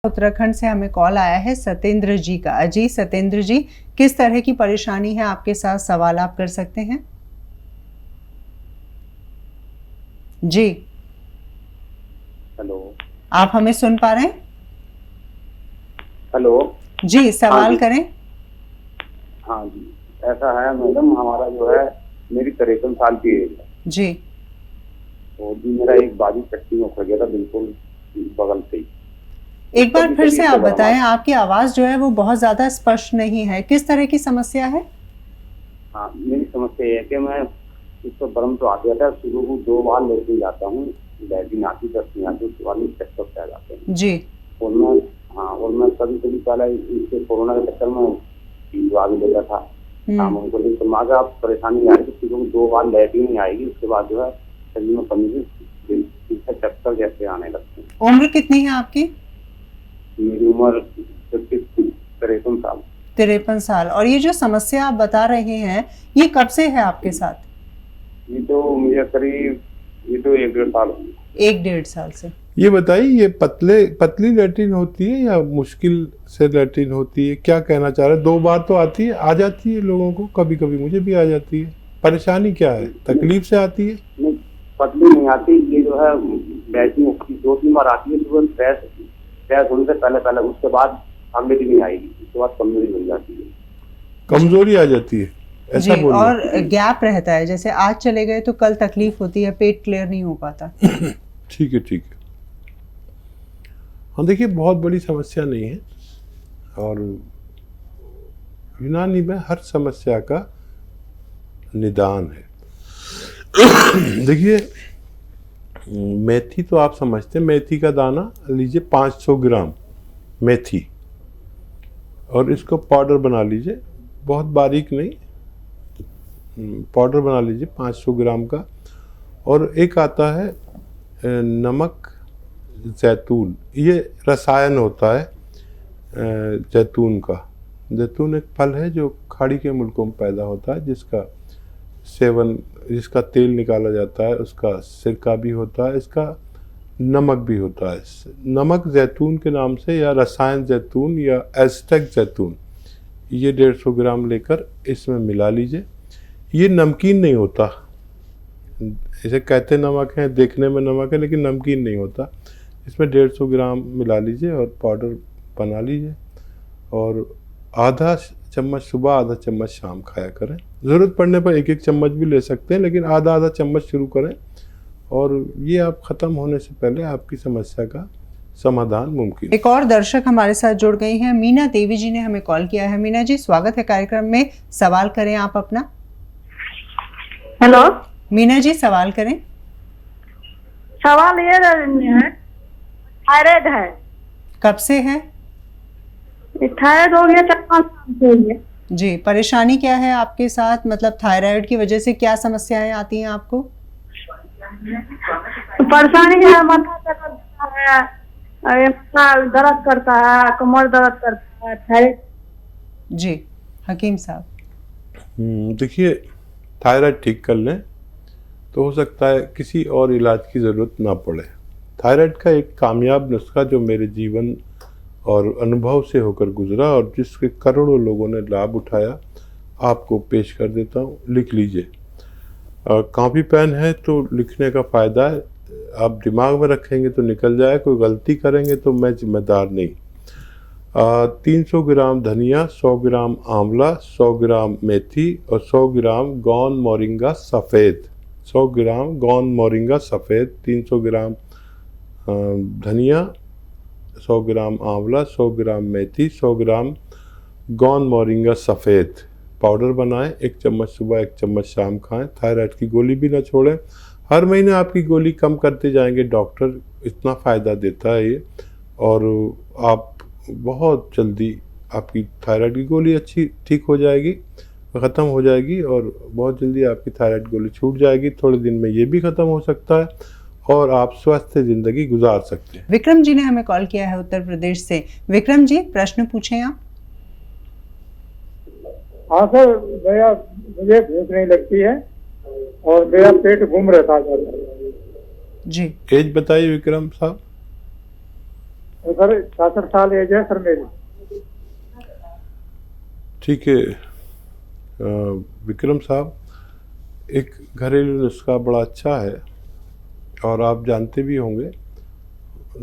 उत्तराखंड से हमें कॉल आया है सतेंद्र जी का। जी सतेंद्र जी, किस तरह की परेशानी है आपके साथ, सवाल आप कर सकते हैं। जी हेलो, आप हमें सुन पा रहे हैं? हेलो। जी सवाल हाँ जी, करें। हाँ जी। ऐसा है मैडम, हमारा जो है मेरी 53 साल की एज है। जी और जी मेरा एक बाजू चट्टी में उखड़ गया था, बिल्कुल बगल से ही। एक बार कभी फिर कभी से इससे आप गरम बताएं, आता। आपकी आवाज जो है वो बहुत ज्यादा स्पष्ट नहीं है, किस तरह की समस्या है? हाँ, मेरी समस्या ये है कि मैं इसको बर्म तो आ गया था, शुरू को 2 बार लेके जाता हूँ, लैट्रिन आती, दस नहीं आती, उसके बाद में चक्कर पे आ जाते हैं। जी और मैं, हाँ, और मैं कभी कभी पहले इससे कोरोना के चक्कर में दवा भी लेता था शाम को, लेकिन दिमाग आप परेशानी आ रही, शुरू में 2 बार लैट्रिन नहीं आएगी, उसके बाद जो है शरीर में कमी से चक्कर जैसे आने लगते हैं। उम्र कितनी है आपकी? मेरी उम्र 53 साल। 53 साल। और ये जो समस्या आप बता रहे हैं, ये कब से है आपके साथ? ये तो मुझे करीब, ये तो 1-1.5 साल हो गए। 1-1.5 साल से। ये बताइए, ये पतली लैट्रिन होती है या मुश्किल से लैट्रिन होती है, क्या कहना चाह रहे हैं? 2 बार तो आती है, आ जाती है लोगों को, कभी कभी मुझे भी आ जाती है। परेशानी क्या है, तकलीफ से आती है? नहीं, पतली नहीं आती, ये जो है लैट्रिन 2-3 बार आती है, सुबह फ्रेश होने से पहले पहले, उसके बाद अगले दिन नहीं आएगी, उसके बाद कमजोरी बन जाती है। कमजोरी आ जाती है, ऐसा जी, बोलिए। और गैप रहता है, जैसे आज चले गए तो कल तकलीफ होती है, पेट क्लियर नहीं हो पाता। ठीक है, ठीक है। हाँ देखिए, बहुत बड़ी समस्या नहीं है, और यूनानी में हर समस्या का निदान है। देखिए, मेथी तो आप समझते हैं, मेथी का दाना लीजिए 500 ग्राम मेथी, और इसको पाउडर बना लीजिए, बहुत बारीक नहीं, पाउडर बना लीजिए 500 ग्राम का। और एक आता है नमक जैतून, ये रसायन होता है जैतून का। जैतून एक फल है जो खाड़ी के मुल्कों में पैदा होता है, जिसका सेवन, जिसका तेल निकाला जाता है, उसका सिरका भी होता है, इसका नमक भी होता है। नमक जैतून के नाम से, या रसायन जैतून, या एस्टेक जैतून, ये 150 ग्राम लेकर इसमें मिला लीजिए। ये नमकीन नहीं होता, इसे कहते नमक है, देखने में नमक है, लेकिन नमकीन नहीं होता। इसमें 150 ग्राम मिला लीजिए और पाउडर बना लीजिए, और आधा चम्मच सुबह, आधा चम्मच शाम खाया करें। ज़रूरत पड़ने पर 1-1 चम्मच भी ले सकते हैं, लेकिन आधा चम्मच शुरू करें, और ये आप ख़त्म होने से पहले आपकी समस्या का समाधान मुमकिन। एक और दर्शक हमारे साथ जुड़ गई हैं, मीना देवी जी ने हमें कॉल किया है। मीना जी, स्वागत है कार्यक्रम में, सवाल करें आप अपना। हेलो, मीना जी सवाल करें। सवाल ये है, थायराइड है। कब से है? थायराइड हो गया 4-5 साल से हो गया। जी, परेशानी क्या है आपके साथ, मतलब थायराइड की वजह से क्या समस्याएं आती हैं आपको? परेशानी है, माथा दर्द है, माथा दर्द करता है, कमर दर्द करता है, थायराइड। जी हकीम साहब। देखिए, थायराइड ठीक कर लें तो हो सकता है किसी और इलाज की ज़रूरत ना पड़े। थायराइड का एक कामयाब नुस्खा जो मेरे जीवन और अनुभव से होकर गुजरा, और जिसके करोड़ों लोगों ने लाभ उठाया, आपको पेश कर देता हूँ, लिख लीजिए। कॉपी पेन है तो लिखने का फ़ायदा है, आप दिमाग में रखेंगे तो निकल जाए, कोई गलती करेंगे तो मैं जिम्मेदार नहीं। 300 ग्राम धनिया, 100 ग्राम आंवला, 100 ग्राम मेथी और 100 ग्राम गौन मोरिंगा सफ़ेद। 100 ग्राम गौन मोरिंगा सफ़ेद, 300 ग्राम धनिया, 100 ग्राम आंवला, 100 ग्राम मेथी, 100 ग्राम गौन मोरिंगा सफ़ेद पाउडर बनाएं। 1 चम्मच सुबह, 1 चम्मच शाम खाएं। थायराइड की गोली भी ना छोड़ें, हर महीने आपकी गोली कम करते जाएंगे, डॉक्टर इतना फ़ायदा देता है ये, और आप बहुत जल्दी आपकी थायराइड की गोली अच्छी ठीक हो जाएगी, ख़त्म हो जाएगी, और बहुत जल्दी आपकी थायराइड गोली छूट जाएगी। थोड़े दिन में ये भी ख़त्म हो सकता है, और आप स्वस्थ ज़िंदगी गुजार सकते हैं। विक्रम जी ने हमें कॉल किया है उत्तर प्रदेश से। विक्रम जी, प्रश्न पूछें आप। हाँ सर, भैया मुझे भूख नहीं लगती है और मेरा पेट घूम रहता है। जी, एज बताइए विक्रम साहब। तो सर 66 साल एज है सर मेरी। ठीक है विक्रम साहब, एक घरेलू नुस्खा बड़ा अच्छा है और आप जानते भी होंगे।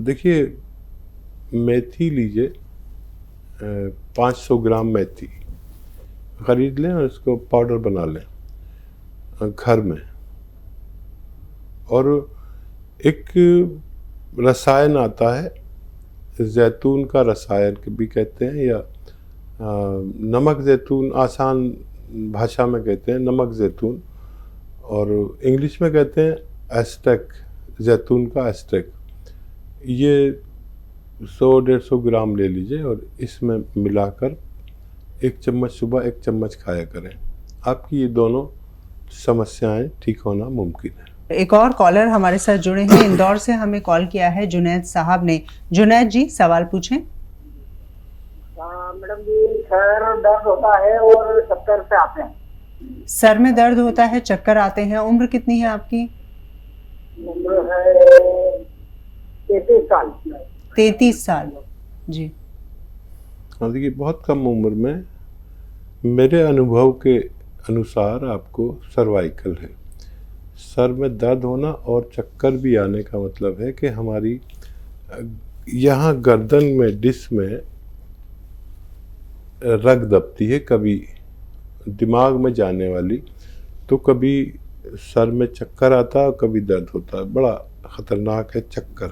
देखिए, मेथी लीजिए, 500 ग्राम मेथी खरीद लें और इसको पाउडर बना लें घर में। और एक रसायन आता है, जैतून का रसायन भी कहते हैं, या नमक जैतून आसान भाषा में कहते हैं, नमक जैतून, और इंग्लिश में कहते हैं एस्टेक, जैतून का एस्टेक। ये 100-150 ग्राम ले लीजिए और इसमें मिलाकर 1 चम्मच सुबह 1 चम्मच खाया करें। आपकी ये दोनों समस्याएं ठीक होना मुमकिन है। एक और कॉलर हमारे साथ जुड़े हैं, इंदौर से हमें कॉल किया है जुनैद साहब ने। जुनैद जी, सवाल पूछें। मैडम जी, सर दर्द होता है और चक्कर से आते हैं। सर में दर्द होता है, चक्कर आते हैं। उम्र कितनी है आपकी? उम्र है 33 साल। 33 साल जी। हाँ, देखिए, बहुत कम उम्र में मेरे अनुभव के अनुसार आपको सर्वाइकल है। सर में दर्द होना और चक्कर भी आने का मतलब है कि हमारी यहाँ गर्दन में, डिस्क में रग दबती है, कभी दिमाग में जाने वाली, तो कभी सर में चक्कर आता है और कभी दर्द होता है। बड़ा ख़तरनाक है चक्कर।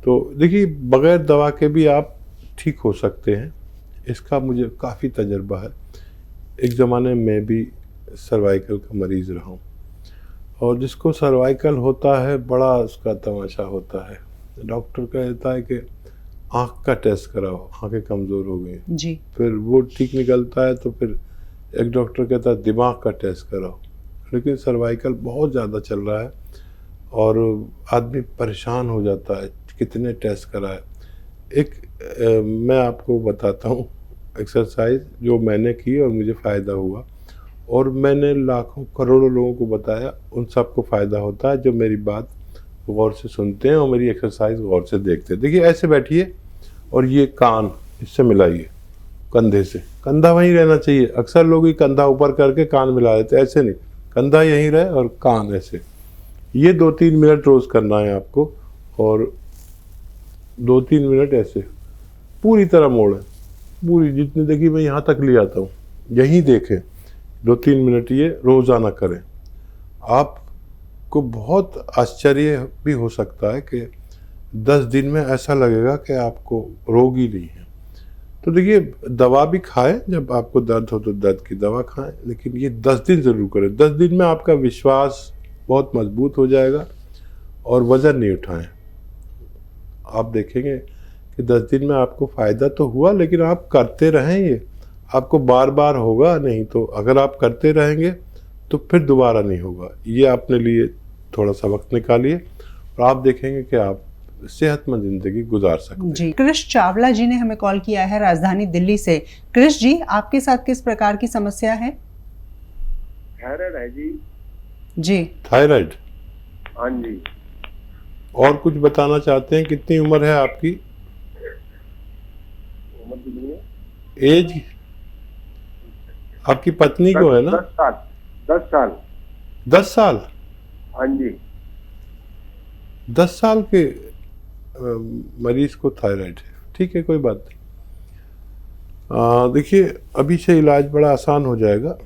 तो देखिए, बग़ैर दवा के भी आप ठीक हो सकते हैं। इसका मुझे काफ़ी तजर्बा है। एक ज़माने में भी सर्वाइकल का मरीज़ रहा हूँ, और जिसको सर्वाइकल होता है बड़ा उसका तमाशा होता है। डॉक्टर कहता है कि आँख का टेस्ट कराओ, आँखें कमज़ोर हो गई जी। फिर वो ठीक निकलता है तो फिर एक डॉक्टर कहता है दिमाग का टेस्ट कराओ। लेकिन सर्वाइकल बहुत ज़्यादा चल रहा है और आदमी परेशान हो जाता है, कितने टेस्ट कराए। मैं आपको बताता हूँ एक्सरसाइज जो मैंने की और मुझे फ़ायदा हुआ, और मैंने लाखों करोड़ों लोगों को बताया, उन सबको फ़ायदा होता है जो मेरी बात गौर से सुनते हैं और मेरी एक्सरसाइज गौर से देखते हैं। देखिए, ऐसे बैठिए और ये कान इससे मिलाइए, कंधे से। कंधा वहीं रहना चाहिए। अक्सर लोग ही कंधा ऊपर करके कान मिला देते, ऐसे नहीं, कंधा यहीं रहे और कान ऐसे। ये 2-3 मिनट रोज़ करना है आपको, और 2-3 मिनट ऐसे पूरी तरह मोड़ें, पूरी जितनी देखिए मैं यहाँ तक ले आता हूँ, यहीं देखें। 2-3 मिनट ये रोज़ाना करें। आपको बहुत आश्चर्य भी हो सकता है कि 10 दिन में ऐसा लगेगा कि आपको रोग ही नहीं है। तो देखिए, दवा भी खाएं, जब आपको दर्द हो तो दर्द की दवा खाएं, लेकिन ये 10 दिन ज़रूर करें। 10 दिन में आपका विश्वास बहुत मजबूत हो जाएगा और वज़न नहीं उठाएं। आप देखेंगे कि 10 दिन में आपको फ़ायदा तो हुआ, लेकिन आप करते रहें। ये आपको बार बार होगा नहीं, तो अगर आप करते रहेंगे तो फिर दोबारा नहीं होगा। ये अपने लिए थोड़ा सा वक्त निकालिए और आप देखेंगे कि आप सेहतमंद ज़िंदगी गुजार सकते हैं। जी। कृष चावला जी ने हमें कॉल किया है राजधानी दिल्ली से। कृष जी, आपके साथ किस प्रकार की समस्या है? थायराइड है जी। जी। थायराइड? हाँ जी। और कुछ बताना चाहते हैं? कितनी उम्र है आपकी? उम्र कितनी है? एज आपकी पत्नी को है ना? 10 साल। 10 साल। 10 साल? हाँ जी। 10 साल के मरीज को थायराइड है। ठीक है, कोई बात नहीं। देखिए, अभी से इलाज बड़ा आसान हो जाएगा।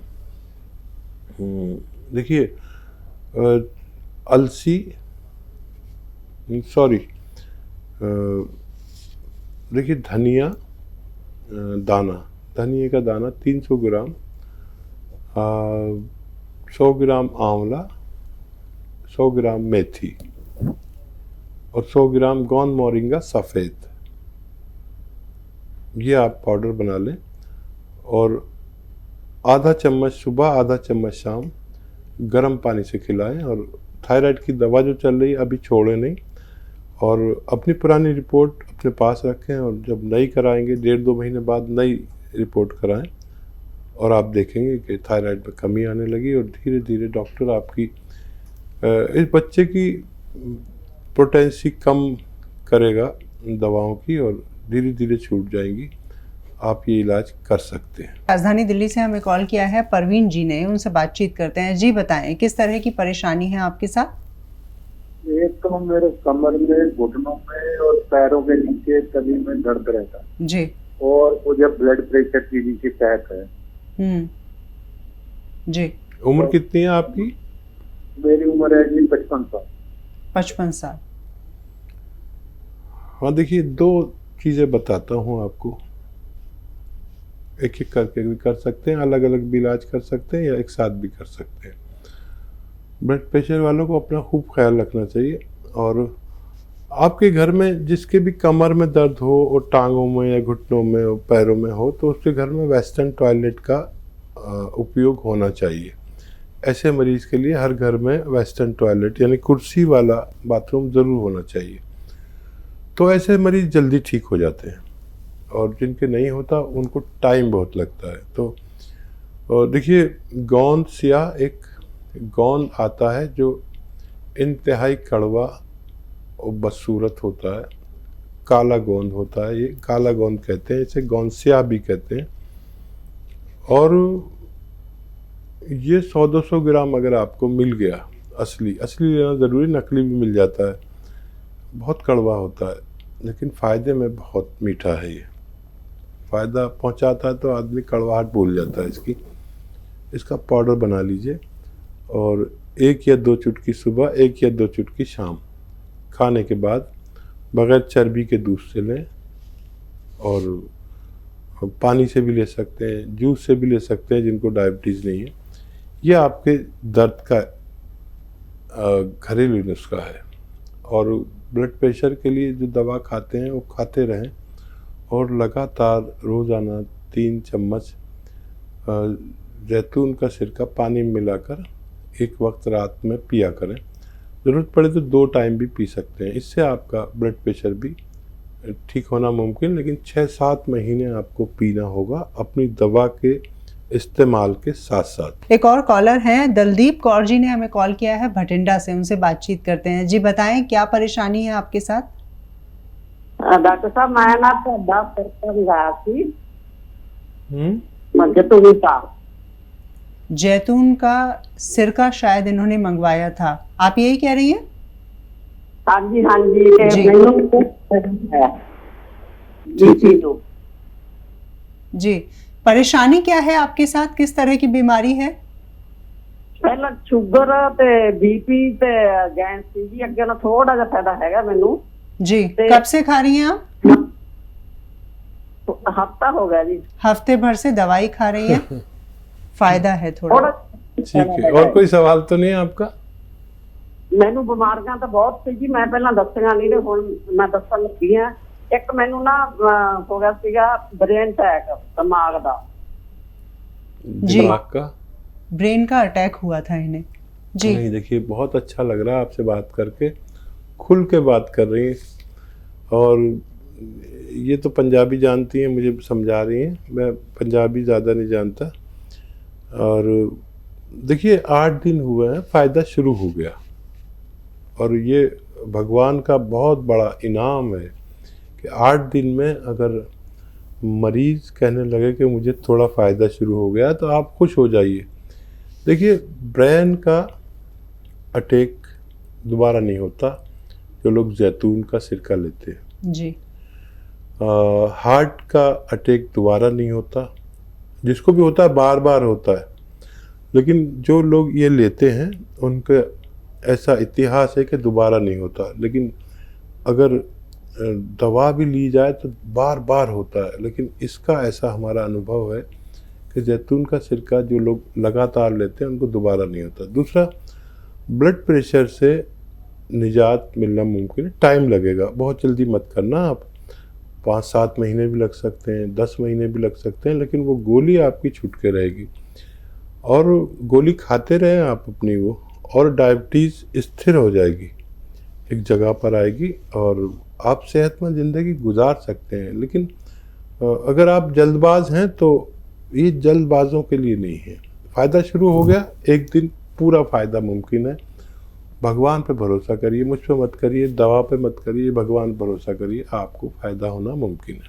देखिए, अलसी, देखिए धनिया दाना, धनिया का दाना 300 ग्राम, 100 ग्राम आंवला, 100 ग्राम मेथी और 100 ग्राम गौन मोरिंगा सफ़ेद, ये आप पाउडर बना लें और आधा चम्मच सुबह, आधा चम्मच शाम गर्म पानी से खिलाएं। और थायराइड की दवा जो चल रही है अभी छोड़ें नहीं, और अपनी पुरानी रिपोर्ट अपने पास रखें, और जब नई कराएंगे 1.5-2 महीने बाद नई रिपोर्ट कराएं, और आप देखेंगे कि थायराइड में कमी आने लगी और धीरे धीरे डॉक्टर आपकी इस बच्चे की पोटेंसी कम करेगा दवाओं की और धीरे धीरे छूट जाएंगी। आप ये इलाज कर सकते हैं। राजधानी दिल्ली से हमें कॉल किया है परवीन जी ने, उनसे बातचीत करते हैं। जी बताएं, किस तरह की परेशानी है आपके साथ? एक तो मेरे कमर में, घुटनों में और पैरों के नीचे तली में दर्द रहता है जी। और मुझे ब्लड प्रेशर की भी शिकायत है। जी। उम्र कितनी है आपकी? मेरी उम्र है जी 55 साल। 55 साल। हाँ देखिए, दो चीज़ें बताता हूँ आपको, एक एक करके भी कर सकते हैं, अलग अलग भी इलाज कर सकते हैं या एक साथ भी कर सकते हैं। ब्लड प्रेशर वालों को अपना खूब ख्याल रखना चाहिए। और आपके घर में जिसके भी कमर में दर्द हो और टांगों में या घुटनों में और पैरों में हो, तो उसके घर में वेस्टर्न टॉयलेट का उपयोग होना चाहिए। ऐसे मरीज के लिए हर घर में वेस्टर्न टॉयलेट यानी कुर्सी वाला बाथरूम ज़रूर होना चाहिए। तो ऐसे मरीज जल्दी ठीक हो जाते हैं, और जिनके नहीं होता उनको टाइम बहुत लगता है। तो देखिए, गोंद स्याह एक गोंद आता है जो इंतहाई कड़वा और बदसूरत होता है, काला गोंद होता है, ये काला गोंद कहते हैं, इसे गोंद स्याह भी कहते हैं। और ये 100-200 ग्राम अगर आपको मिल गया, असली लेना ज़रूरी, नकली भी मिल जाता है। बहुत कड़वा होता है लेकिन फ़ायदे में बहुत मीठा है। ये फ़ायदा पहुंचाता है तो आदमी कड़वाहट भूल जाता है इसका पाउडर बना लीजिए, और 1 या 2 चुटकी सुबह, 1 या 2 चुटकी शाम, खाने के बाद बग़ैर चर्बी के दूध से लें, और पानी से भी ले सकते हैं, जूस से भी ले सकते हैं जिनको डायबिटीज़ नहीं है। ये आपके दर्द का घरेलू नुस्खा है। और ब्लड प्रेशर के लिए जो दवा खाते हैं वो खाते रहें, और लगातार रोज़ाना 3 चम्मच जैतून का सिरका पानी में मिलाकर एक वक्त रात में पिया करें। ज़रूरत पड़े तो 2 टाइम भी पी सकते हैं। इससे आपका ब्लड प्रेशर भी ठीक होना मुमकिन, लेकिन 6-7 महीने आपको पीना होगा अपनी दवा के इस्तेमाल के साथ साथ। एक और कॉलर हैं, दलदीप कौर जी ने हमें कॉल किया है भटिंडा से, उनसे बातचीत करते हैं। जी बताएं, क्या परेशानी है आपके साथ? डॉक्टर साहब, मैं ना ਤੁਹਾਡਾ ਸਿਰਕਾ ਮੰਗਾਇਆ ਸੀ। जैतून का सिरका शायद इन्होंने मंगवाया था, आप यही कह रही हैं? हाँ जी, हाँ जी। जी, परेशानी क्या है आपके साथ, किस तरह की बीमारी है? ਪਹਿਲਾਂ ਸ਼ੂਗਰ ਤੇ बीपी ਤੇ ਗੈਸ ਸੀ ਜੀ। ਅੱਗੇ ਨਾ ਥੋੜਾ ਜਿਹਾ ਫਾਇਦਾ ਹੈਗਾ ਮੈਨੂੰ। जी, कब से खा रही हैं आप? हफ्ता हो गया जी। हफ्ते भर से दवाई खा रही हैं, फायदा है थोड़ा। ठीक है, और कोई सवाल तो नहीं है आपका? ਮੈਨੂੰ ਬਿਮਾਰੀਆਂ ਤਾਂ ਬਹੁਤ ਸੀ ਜੀ, ਮੈਂ ਪਹਿਲਾਂ ਦੱਸੀਆਂ ਨਹੀਂ ਤੇ ਹੁਣ ਮੈਂ ਦੱਸਣ ਲੱਗੀ ਆ। ਇੱਕ ਮੈਨੂੰ ਨਾ ਹੋ ਗਿਆ ਸੀਗਾ ਬ੍ਰੇਨ ਅਟੈਕ, ਦਿਮਾਗ ਦਾ। जी, दिमाग का? ब्रेन का अटैक हुआ था इन्हें। जी नहीं, देखिए बहुत अच्छा लग रहा है आपसे बात करके, खुल के बात कर रही हैं, और ये तो पंजाबी जानती हैं, मुझे समझा रही हैं, मैं पंजाबी ज़्यादा नहीं जानता। और देखिए 8 दिन हुए हैं, फ़ायदा शुरू हो गया, और ये भगवान का बहुत बड़ा इनाम है कि 8 दिन में अगर मरीज़ कहने लगे कि मुझे थोड़ा फ़ायदा शुरू हो गया, तो आप खुश हो जाइए। देखिए, ब्रेन का अटैक दोबारा नहीं होता जो लोग जैतून का सिरका लेते हैं। जी। हार्ट का अटैक दोबारा नहीं होता, जिसको भी होता है बार बार होता है, लेकिन जो लोग ये लेते हैं उनका ऐसा इतिहास है कि दोबारा नहीं होता। लेकिन अगर दवा भी ली जाए तो बार बार होता है, लेकिन इसका ऐसा हमारा अनुभव है कि जैतून का सिरका जो लोग लगातार लेते हैं उनको दोबारा नहीं होता। दूसरा, ब्लड प्रेशर से निजात मिलना मुमकिन है, टाइम लगेगा, बहुत जल्दी मत करना आप। 5-7 महीने भी लग सकते हैं, 10 महीने भी लग सकते हैं, लेकिन वो गोली आपकी छूट के रहेगी, और गोली खाते रहें आप अपनी वो, और डायबिटीज़ स्थिर हो जाएगी, एक जगह पर आएगी, और आप सेहतमंद ज़िंदगी गुजार सकते हैं। लेकिन अगर आप जल्दबाज हैं तो ये जल्दबाजों के लिए नहीं है। फ़ायदा शुरू हो गया, एक दिन पूरा फ़ायदा मुमकिन है, भगवान पे भरोसा करिए, मुझ पे मत करिए, दवा पे मत करिए, भगवान पे भरोसा करिए, आपको फ़ायदा होना मुमकिन है।